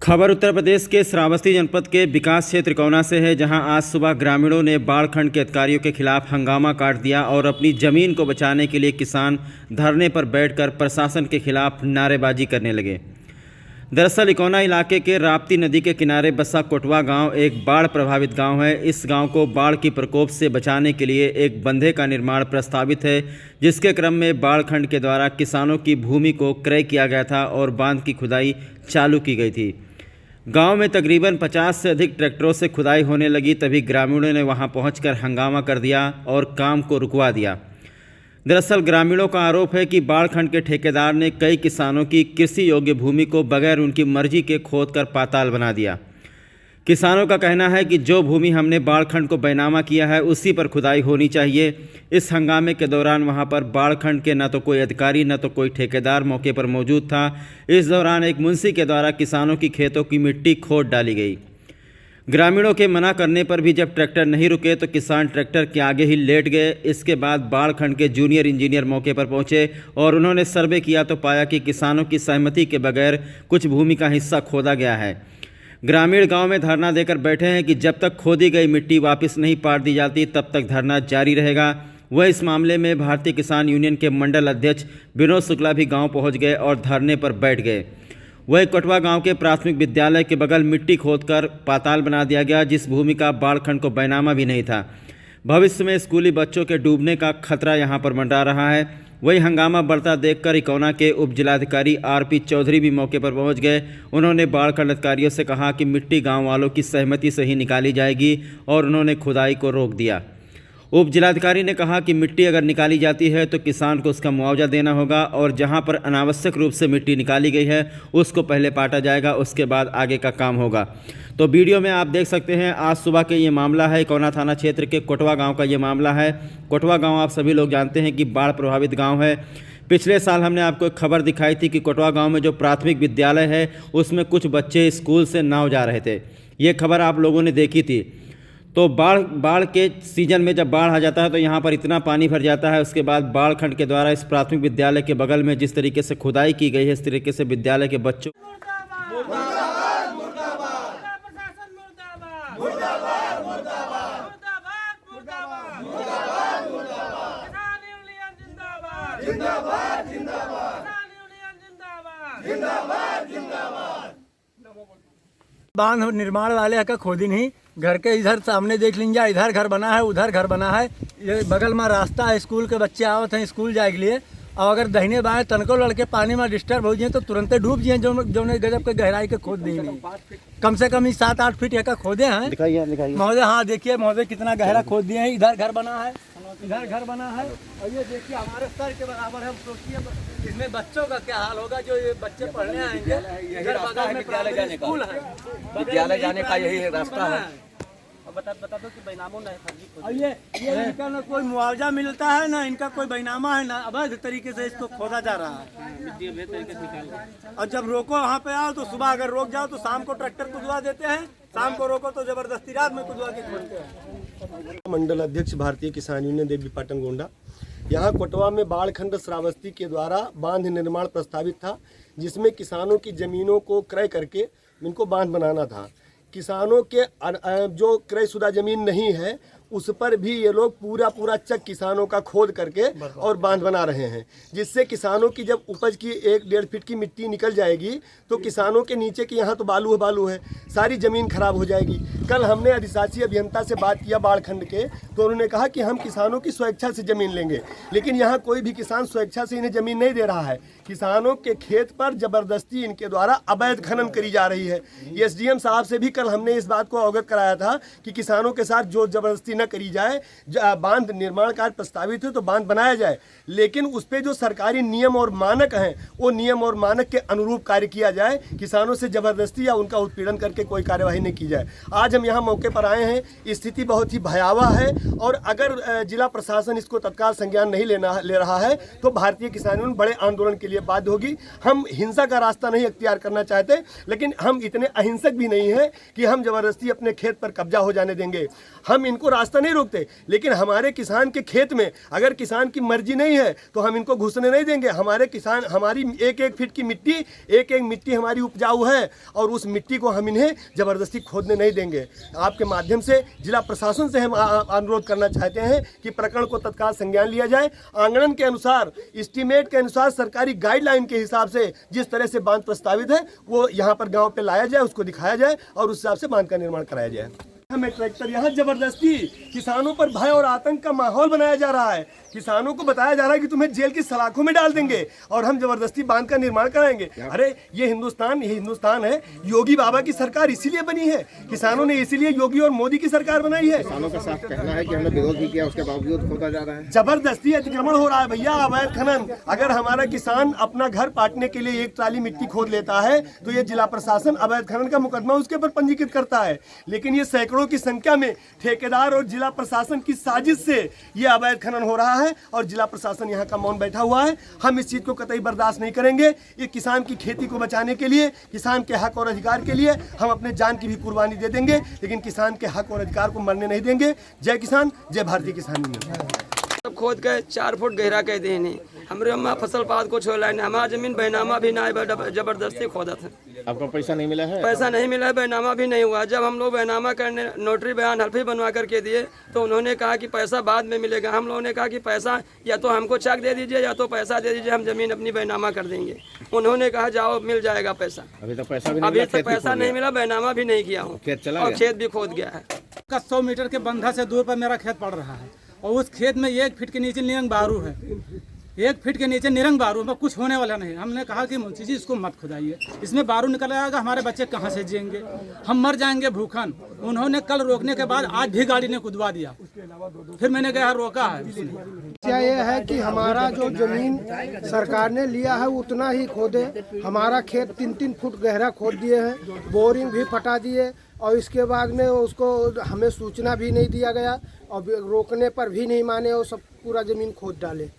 खबर उत्तर प्रदेश के श्रावस्ती जनपद के विकास क्षेत्र इकौना से है, जहां आज सुबह ग्रामीणों ने बाढ़ खंड के अधिकारियों के खिलाफ हंगामा काट दिया और अपनी जमीन को बचाने के लिए किसान धरने पर बैठकर प्रशासन के खिलाफ नारेबाजी करने लगे। दरअसल इकौना इलाके के राप्ती नदी के किनारे बसा कोटवा गांव एक बाढ़ प्रभावित गांव है। इस गांव को बाढ़ की प्रकोप से बचाने के लिए एक बंधे का निर्माण प्रस्तावित है, जिसके क्रम में बाढ़ खंड के द्वारा किसानों की भूमि को क्रय किया गया था और बांध की खुदाई चालू की गई थी। गांव में तकरीबन 50 से अधिक ट्रैक्टरों से खुदाई होने लगी, तभी ग्रामीणों ने वहां पहुंचकर हंगामा कर दिया और काम को रुकवा दिया। दरअसल ग्रामीणों का आरोप है कि बाढ़ खंड के ठेकेदार ने कई किसानों की कृषि योग्य भूमि को बगैर उनकी मर्जी के खोदकर पाताल बना दिया। किसानों का कहना है कि जो भूमि हमने बाढ़ खंड को बैनामा किया है उसी पर खुदाई होनी चाहिए। इस हंगामे के दौरान वहां पर बाढ़ खंड के न तो कोई अधिकारी न तो कोई ठेकेदार मौके पर मौजूद था। इस दौरान एक मुंशी के द्वारा किसानों की खेतों की मिट्टी खोद डाली गई। ग्रामीणों के मना करने पर भी जब ट्रैक्टर नहीं रुके तो किसान ट्रैक्टर के आगे ही लेट गए। इसके बाद बाढ़ खंड के जूनियर इंजीनियर मौके पर पहुंचे और उन्होंने सर्वे किया तो पाया कि किसानों की सहमति के बगैर कुछ भूमि का हिस्सा खोदा गया है। ग्रामीण गांव में धरना देकर बैठे हैं कि जब तक खोदी गई मिट्टी वापस नहीं पाट दी जाती तब तक धरना जारी रहेगा। वह इस मामले में भारतीय किसान यूनियन के मंडल अध्यक्ष विनोद शुक्ला भी गांव पहुंच गए और धरने पर बैठ गए। वह कोटवा गांव के प्राथमिक विद्यालय के बगल मिट्टी खोदकर पाताल बना दिया गया, जिस भूमि का बाढ़ खंड को बैनामा भी नहीं था। भविष्य में स्कूली बच्चों के डूबने का खतरा यहां पर मंडरा रहा है। वही हंगामा बढ़ता देखकर इकौना के उप जिलाधिकारी आरपी चौधरी भी मौके पर पहुंच गए। उन्होंने बाढ़ खंड अधिकारियों से कहा कि मिट्टी गांव वालों की सहमति से ही निकाली जाएगी और उन्होंने खुदाई को रोक दिया। उप जिलाधिकारी ने कहा कि मिट्टी अगर निकाली जाती है तो किसान को उसका मुआवजा देना होगा और जहां पर अनावश्यक रूप से मिट्टी निकाली गई है उसको पहले पाटा जाएगा, उसके बाद आगे का काम होगा। तो वीडियो में आप देख सकते हैं आज सुबह के ये मामला है। इकौना थाना क्षेत्र के कोटवा गांव का ये मामला है। कोटवा गांव आप सभी लोग जानते हैं कि बाढ़ प्रभावित गांव है। पिछले साल हमने आपको एक खबर दिखाई थी कि कोटवा गांव में जो प्राथमिक विद्यालय है उसमें कुछ बच्चे स्कूल से नाव जा रहे थे। ये खबर आप लोगों ने देखी थी। तो बाढ़ के सीज़न में जब बाढ़ आ जाता है तो यहाँ पर इतना पानी भर जाता है। उसके बाद बाढ़ खंड के द्वारा इस प्राथमिक विद्यालय के बगल में जिस तरीके से खुदाई की गई है, इस तरीके से विद्यालय के बच्चों बांध निर्माण वाले का खोदी नहीं, घर के इधर सामने देख लीजिए, इधर घर बना है उधर घर बना है। ये बगल में रास्ता है, स्कूल के बच्चे आवत हैं स्कूल जाए के लिए, और अगर दहिने बाएं तनको लड़के पानी में डिस्टर्ब हो जाए तो तुरंत डूब जाए। जो गजब के गहराई के खोद दी नहीं, कम से कम 7-8 फीट का खोदे हैं महोदय। हाँ देखिए महोदय कितना गहरा खोद दिए हैं। इधर घर बना है, इधर घर बना है, और ये देखिए हमारे स्तर के बराबर है। सोचिए इसमें बच्चों का क्या हाल होगा जो ये बच्चे पढ़ने आएंगे। इधर बगल में विद्यालय जाने का स्कूल है, विद्यालय जाने का यही रास्ता है। बता दो कि बैनामा नहीं, ये इनका ना कोई मुआवजा मिलता है ना इनका कोई बैनामा है, ना अवैध तरीके से इसको खोदा जा रहा है। और जब रोको वहाँ पे आओ तो सुबह अगर रोक जाओ तो शाम को ट्रैक्टर कुदवा देते हैं, शाम को रोको तो जबरदस्ती रात में कुदवा के खोलते हैं। मंडल अध्यक्ष भारतीय किसान यूनियन देवी पाटन गोंडा। यहाँ कोटवा में बाढ़ खंड श्रावस्ती के द्वारा बांध निर्माण प्रस्तावित था, जिसमें किसानों की जमीनों को क्रय करके इनको बांध बनाना था। किसानों के जो क्रयशुदा जमीन नहीं है उस पर भी ये लोग पूरा चक किसानों का खोद करके और बांध बना रहे हैं, जिससे किसानों की जब उपज की 1-1.5 फीट की मिट्टी निकल जाएगी तो किसानों के नीचे की यहाँ तो बालू है, सारी ज़मीन खराब हो जाएगी। कल हमने अधिशासी अभियंता से बात किया बाढ़ खंड के, तो उन्होंने कहा कि हम किसानों की स्वेच्छा से ज़मीन लेंगे, लेकिन यहाँ कोई भी किसान स्वेच्छा से इन्हें ज़मीन नहीं दे रहा है। किसानों के खेत पर ज़बरदस्ती इनके द्वारा अवैध खनन करी जा रही है। एसडीएम साहब से भी कल हमने इस बात को अवगत कराया था कि किसानों के साथ जो ज़बरदस्ती न करी जाए। बांध निर्माण कार्य प्रस्तावित है तो बांध बनाया जाए, लेकिन उस पे जो सरकारी नियम और मानक हैं वो नियम और मानक के अनुरूप कार्य किया जाए। किसानों से जबरदस्ती या उनका उत्पीड़न करके कोई कार्यवाही नहीं की जाए। आज हम यहाँ मौके पर आए हैं, स्थिति बहुत ही भयावह है और अगर जिला प्रशासन इसको तत्काल संज्ञान नहीं ले रहा है तो भारतीय किसान यूनियन बड़े आंदोलन के लिए बाध्य होगी। हम हिंसा का रास्ता नहीं अख्तियार करना चाहते, लेकिन हम इतने अहिंसक भी नहीं है कि हम जबरदस्ती अपने खेत पर कब्जा हो जाने देंगे। हम इनको रास्ता रास्ता नहीं रोकते, लेकिन हमारे किसान के खेत में अगर किसान की मर्जी नहीं है तो हम इनको घुसने नहीं देंगे। हमारे किसान, हमारी एक एक फीट की मिट्टी, एक एक मिट्टी हमारी उपजाऊ है और उस मिट्टी को हम इन्हें ज़बरदस्ती खोदने नहीं देंगे। आपके माध्यम से जिला प्रशासन से हम अनुरोध करना चाहते हैं कि प्रकरण को तत्काल संज्ञान लिया जाए। आंगणन के अनुसार, एस्टीमेट के अनुसार, सरकारी गाइडलाइन के हिसाब से जिस तरह से बांध प्रस्तावित है वो यहाँ पर गाँव पे लाया जाए, उसको दिखाया जाए और उस हिसाब से बांध का निर्माण कराया जाए। हमें ट्रैक्टर यहाँ जबरदस्ती किसानों पर भय और आतंक का माहौल बनाया जा रहा है। किसानों को बताया जा रहा है कि तुम्हें जेल की सलाखों में डाल देंगे और हम जबरदस्ती बांध का निर्माण कराएंगे। अरे ये हिंदुस्तान है, योगी बाबा की सरकार इसीलिए बनी है, किसानों ने इसीलिए योगी और मोदी की सरकार बनाई है। किसानों का साफ कहना है कि हमने विरोध भी किया, उसके बावजूद खोदा जा रहा है। जबरदस्ती अतिक्रमण हो रहा है भैया, अवैध खनन। अगर हमारा किसान अपना घर पाटने के लिए एक ट्राली मिट्टी खोद लेता है तो ये जिला प्रशासन अवैध खनन का मुकदमा उसके ऊपर पंजीकृत करता है, लेकिन ये सैकड़ों की संख्या में ठेकेदार और जिला प्रशासन की साजिश से ये अवैध खनन हो रहा है और जिला प्रशासन यहाँ का मौन बैठा हुआ है। हम इस चीज को कतई बर्दाश्त नहीं करेंगे। ये किसान की खेती को बचाने के लिए, किसान के हक और अधिकार के लिए हम अपने जान की भी कुर्बानी दे देंगे, लेकिन किसान के हक और अधिकार को मरने नहीं देंगे। जय किसान, जय भारतीय किसान यूनियन। सब खोद के 4 फुट गहरा कह देने, हमरे अम्मा फसल पात को छोड़ा है, हमारा जमीन बैनामा भी ना है, जबरदस्ती खोदा था। आपको पैसा नहीं मिला है? पैसा नहीं मिला है, बैनामा भी नहीं हुआ। जब हम लोग बैनामा करने नोटरी बयान हल्फी बनवा करके दिए तो उन्होंने कहा कि पैसा बाद में मिलेगा। हम लोगों ने कहा कि पैसा या तो हमको चेक दे दीजिए या तो पैसा दे दीजिए, हम जमीन अपनी बैनामा कर देंगे। उन्होंने कहा जाओ मिल जाएगा पैसा। अभी तक पैसा भी नहीं मिला, अभी तक पैसा नहीं मिला, बैनामा भी नहीं किया हूँ और खेत भी खोद गया है। 100 मीटर के बंधा से दूर पर मेरा खेत पड़ रहा है और उस खेत में 1 फीट के नीचे निरंग बारू है, 1 फीट के नीचे निरंग बारू में कुछ होने वाला नहीं। हमने कहा कि मुंशी जी इसको मत खुदाइए, इसमें बारू निकल आएगा, हमारे बच्चे कहाँ से जिएंगे, हम मर जाएंगे भूखन। उन्होंने कल रोकने के बाद आज भी गाड़ी ने कुदवा दिया, फिर मैंने कहा रोका है। समस्या ये है कि हमारा जो जमीन सरकार ने लिया है उतना ही खोदे। हमारा खेत 3-3 फुट गहरा खोद दिए हैं, बोरिंग भी फटा दिए और इसके बाद में उसको हमें सूचना भी नहीं दिया गया और रोकने पर भी नहीं माने और सब पूरा जमीन खोद डाले।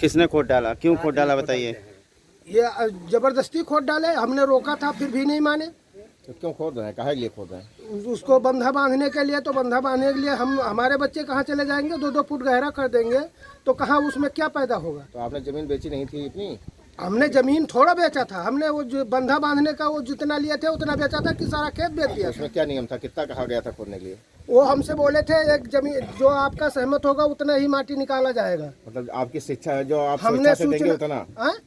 किसने खोद डाला, क्यों खोद डाला बताइए? ये जबरदस्ती खोद डाले, हमने रोका था फिर भी नहीं माने। तो क्यों खोद रहे हैं, काहे के लिए खोद रहे हैं? उसको बंधा बांधने के लिए, तो बंधा बांधने के लिए हमारे बच्चे कहाँ चले जाएंगे? 2-2 फुट गहरा कर देंगे तो कहाँ उसमें क्या पैदा होगा? तो आपने जमीन बेची नहीं थी इतनी? हमने जमीन थोड़ा बेचा था, हमने वो जो बंधा बांधने का वो जितना लिए थे उतना बेचा था कि सारा खेत बेच दिया। उसमें क्या नियम था, कितना कहा गया था खोदने के लिए? वो हमसे बोले थे एक जमीन जो आपका सहमत होगा उतना ही माटी निकाला जाएगा। मतलब आपकी शिक्षा है जो आप हमने स्वेच्छा से देंगे उतना?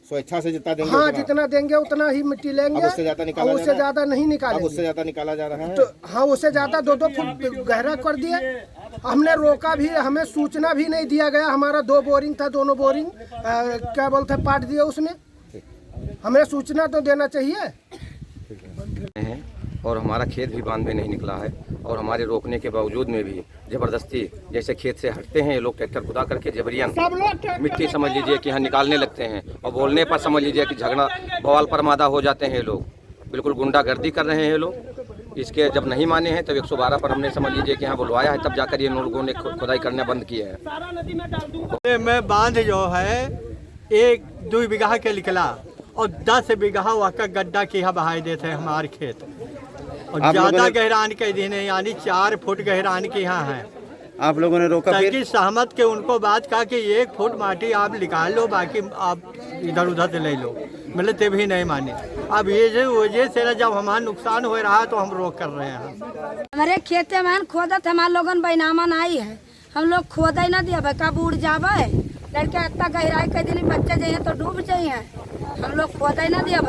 स्वेच्छा से जितना देंगे? हाँ, जितना देंगे उतना ही मिट्टी लेंगे। उससे ज्यादा निकाला, उससे ज्यादा नहीं निकालेंगे। उससे ज्यादा निकाला जा रहा है? तो हाँ, उससे ज्यादा 2-2 फुट गहरा कर दिए। हमने रोका भी, हमें सूचना भी नहीं दिया गया। हमारा 2 बोरिंग था, दोनों बोरिंग क्या बोलते पाट दिए उसमें। हमें सूचना तो देना चाहिए। और हमारा खेत भी बांध में नहीं निकला है और हमारे रोकने के बावजूद में भी जबरदस्ती जैसे खेत से हटते हैं ये लोग ट्रैक्टर खुदा करके जबरियन मिट्टी समझ लीजिए कि यहाँ निकालने लगते हैं और बोलने पर समझ लीजिए कि झगड़ा बवाल परमादा हो जाते हैं। लोग बिल्कुल गुंडागर्दी कर रहे हैं लोग। इसके जब नहीं माने हैं तब 112 पर हमने समझ लीजिए कि यहाँ बुलवाया है, तब जाकर ये लोगों ने खुदाई करना बंद किया है। मैं बांध जो है 1-2 बीघा के निकला और 10 बीघा वहाँ गड्ढा किया बहाई देते हैं हमारे खेत और ज्यादा गहरान के दिन यानी 4 फुट गहरान के यहाँ है। आप लोगों ने रोका? ताकि सहमत के उनको बात कहा कि 1 फुट माटी आप निकाल लो, बाकी आप इधर उधर से ले लो, मतलब ते भी नहीं माने। अब ये जो वजह से जब हमारा नुकसान हो रहा है तो हम रोक कर रहे हैं। हमारे खेत में खोदत हमारे लोगन बैनामा नहीं है, हम लोग खोद ही ना दिया, कब उड़ जावे लड़का इतना गहराई के दिन बच्चे जाइए तो डूब जाइए। हम लोग खोद ही ना दिया,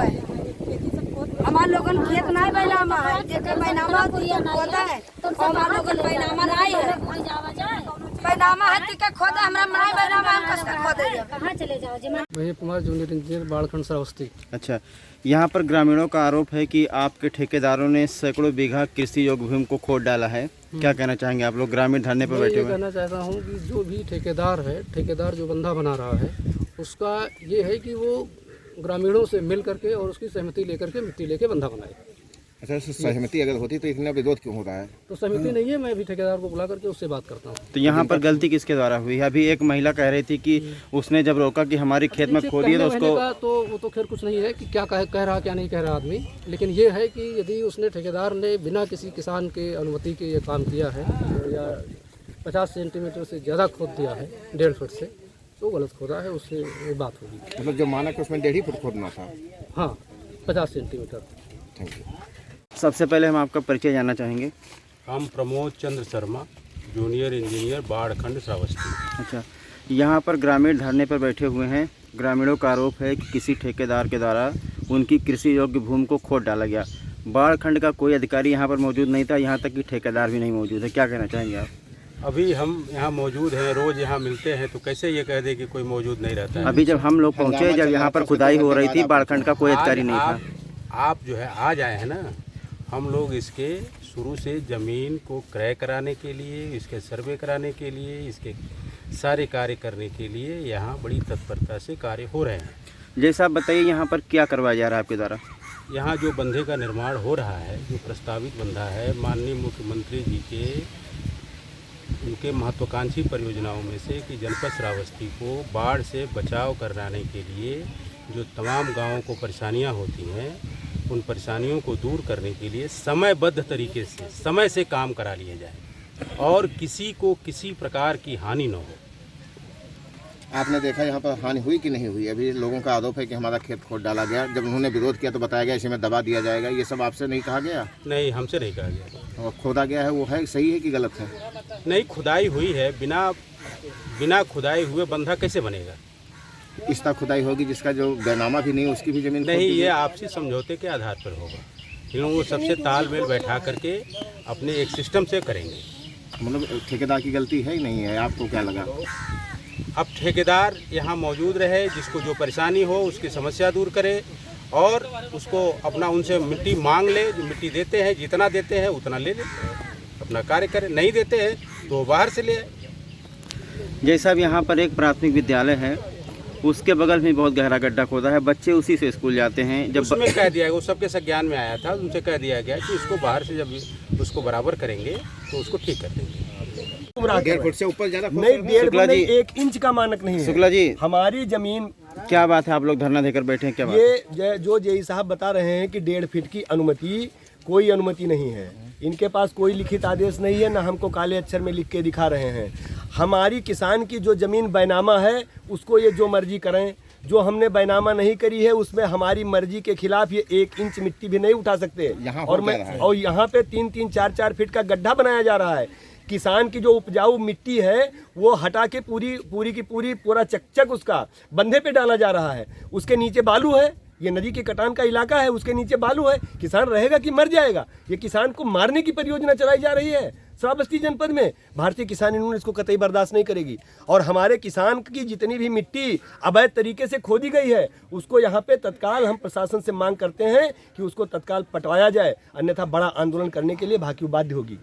हमारे लोगन खेत नहीं बैनामा है, जेकर बैनामा खोदा है तो हमारे लोगन बैनामा नहीं है। बैनामा है तो खोदा, हमरा नहीं बैनामा, हम कैसे खोदे? कहाँ चले जाओ जी? वही कुमार जूनियर इंजीनियर बाड़खंड श्रावस्ती। अच्छा, यहाँ पर ग्रामीणों का आरोप है कि आपके ठेकेदारों ने सैकड़ों बीघा कृषि योग्य भूमि को खोद डाला है, क्या कहना चाहेंगे आप लोग? ग्रामीण धरने पर बैठे हुए। कहना चाहता हूँ कि जो भी ठेकेदार है, ठेकेदार जो बंधा बना रहा है उसका ये है कि वो ग्रामीणों से मिल करके और उसकी सहमति लेकर के मिट्टी लेके बंधा बनाए। अच्छा, सहमति अगर होती तो इतना विरोध क्यों हो रहा है? तो सहमति नहीं है, मैं अभी ठेकेदार को बुला करके उससे बात करता हूँ। तो यहाँ पर गलती किसके द्वारा हुई? अभी एक महिला कह रही थी कि उसने जब रोका कि हमारी खेत में खोदिए तो उसको तो वो तो खैर कुछ नहीं है कि क्या कह रहा क्या नहीं कह रहा आदमी, लेकिन ये है कि यदि उसने ठेकेदार ने बिना किसी किसान के अनुमति के ये काम किया है या 50 सेंटीमीटर से ज़्यादा खोद दिया है, 1.5 फुट से, तो गलत खोदा है, उससे ये बात होगी। मतलब जो मानक उसमें 1.5 फुट खोदना था। हाँ, 50 सेंटीमीटर। Thank you. सबसे पहले हम आपका परिचय जानना चाहेंगे। हम प्रमोद चंद्र शर्मा, जूनियर इंजीनियर, बाढ़खंड श्रावस्ती। अच्छा, यहाँ पर ग्रामीण धरने पर बैठे हुए हैं। ग्रामीणों का आरोप है कि किसी ठेकेदार के द्वारा उनकी कृषि योग्य भूमि को खोद डाला गया। बाढ़खंड का कोई अधिकारी यहाँ पर मौजूद नहीं था, यहाँ तक कि ठेकेदार भी नहीं मौजूद है। क्या कहना चाहेंगे आप? अभी हम यहाँ मौजूद हैं, रोज़ यहाँ मिलते हैं, तो कैसे ये कह दे कि कोई मौजूद नहीं रहता है। अभी जब हम लोग पहुँचे, जब यहाँ पर खुदाई हो रही थी, बाढ़खंड का कोई अधिकारी नहीं था। आप जो है आज आए हैं ना, हम लोग इसके शुरू से ज़मीन को क्रय कराने के लिए, इसके सर्वे कराने के लिए, इसके सारे कार्य करने के लिए यहाँ बड़ी तत्परता से कार्य हो रहे हैं। जैसा आप बताइए, यहाँ पर क्या करवाया जा रहा है आपके द्वारा? यहाँ जो बंधे का निर्माण हो रहा है, जो प्रस्तावित बंधा है, माननीय मुख्यमंत्री जी के उनके महत्वाकांक्षी परियोजनाओं में से कि जनपद श्रावस्ती को बाढ़ से बचाव कराने के लिए जो तमाम गांवों को परेशानियां होती हैं, उन परेशानियों को दूर करने के लिए समयबद्ध तरीके से समय से काम करा लिया जाए और किसी को किसी प्रकार की हानि न हो। आपने देखा यहाँ पर हानि हुई कि नहीं हुई? अभी लोगों का आरोप है कि हमारा खेत खोद डाला गया। जब उन्होंने विरोध किया तो बताया गया इसी में दबा दिया जाएगा। ये सब आपसे नहीं कहा गया? नहीं, हमसे नहीं कहा गया। और खोदा गया है वो है सही है कि गलत है? नहीं, खुदाई हुई है। बिना खुदाई हुए बंधा कैसे बनेगा? इस तरह खुदाई होगी जिसका जो बैनामा भी नहीं, उसकी भी जमीन नहीं, ये आपसी समझौते के आधार पर होगा। इन लोगों को सबसे तालमेल बैठा करके अपने एक सिस्टम से करेंगे। मतलब ठेकेदार की गलती है ही नहीं है? आपको क्या लगा? अब ठेकेदार यहाँ मौजूद रहे, जिसको जो परेशानी हो उसकी समस्या दूर करे और उसको अपना उनसे मिट्टी मांग ले। जो मिट्टी देते हैं, जितना देते हैं उतना ले ले, अपना कार्य करे। नहीं देते हैं तो बाहर से ले। जैसा अब यहाँ पर एक प्राथमिक विद्यालय है, उसके बगल में बहुत गहरा गड्ढा खोदा है, बच्चे उसी से स्कूल जाते हैं। जब उसमें कह दिया गया, वो सबके संज्ञान में आया था, उनसे कह दिया गया कि इसको बाहर से जब उसको बराबर करेंगे तो उसको ठीक कर देंगे। 1.5 फुट से ऊपर ज़्यादा नहीं, 1.5 फुट नहीं, 1 इंच का मानक नहीं है। शुक्ला जी, हमारी जमीन क्या बात है? आप लोग धरना देकर बैठे हैं, क्या बात? ये जो जेई साहब बता रहे हैं कि 1.5 फीट की अनुमति, कोई अनुमति नहीं है। इनके पास कोई लिखित आदेश नहीं है, ना हमको काले अक्षर में लिख के दिखा रहे हैं। हमारी किसान की जो ज़मीन बैनामा है उसको ये जो मर्जी करें। जो हमने बैनामा नहीं करी है उसमें हमारी मर्जी के खिलाफ ये 1 इंच मिट्टी भी नहीं उठा सकते। और यहाँ पे 3-3, 4-4 फीट का गड्ढा बनाया जा रहा है। किसान की जो उपजाऊ मिट्टी है वो हटा के पूरा चकचक उसका बंधे पे डाला जा रहा है। उसके नीचे बालू है, ये नदी के कटान का इलाका है, उसके नीचे बालू है। किसान रहेगा कि मर जाएगा? ये किसान को मारने की परियोजना चलाई जा रही है श्रावस्ती जनपद में। भारतीय किसान यूनियन इसको कतई बर्दाश्त नहीं करेगी। और हमारे किसान की जितनी भी मिट्टी अवैध तरीके से खोदी गई है उसको यहाँ पे तत्काल हम प्रशासन से मांग करते हैं कि उसको तत्काल पटवाया जाए, अन्यथा बड़ा आंदोलन करने के लिए भाकियू बाध्य होगी।